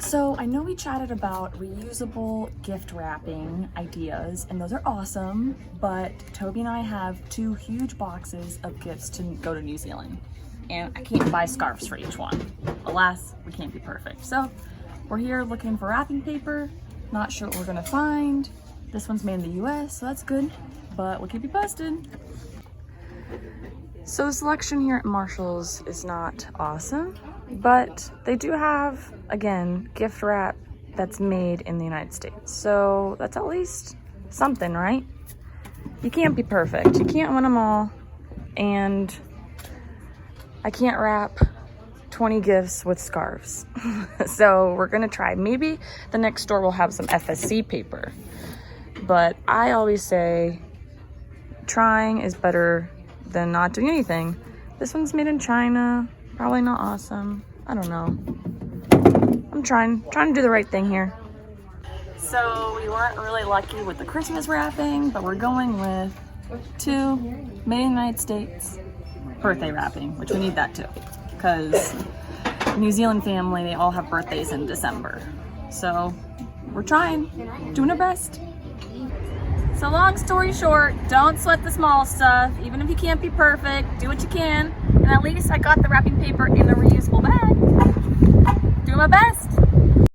So I know we chatted about reusable gift wrapping ideas, and those are awesome, but Toby and I have 2 huge boxes of gifts to go to New Zealand, and I can't buy scarves for each one. Alas, we can't be perfect. So we're here looking for wrapping paper, not sure what we're gonna find. This one's made in the US, so that's good, but we'll keep you posted. So the selection here at Marshall's is not awesome, but they do have, again, gift wrap that's made in the United States. So that's at least something, right? You can't be perfect. You can't win them all. And I can't wrap 20 gifts with scarves. So we're gonna try. Maybe the next store will have some FSC paper. But I always say trying is better than not doing anything. This one's made in China. Probably not awesome. I don't know. I'm trying to do the right thing here. So we weren't really lucky with the Christmas wrapping, but we're going with 2 made in the United States birthday wrapping, which we need that too, because New Zealand family, they all have birthdays in December. So we're trying, doing our best. So long story short, don't sweat the small stuff. Even if you can't be perfect, do what you can. And at least I got the wrapping paper in the reusable bag. Doing my best.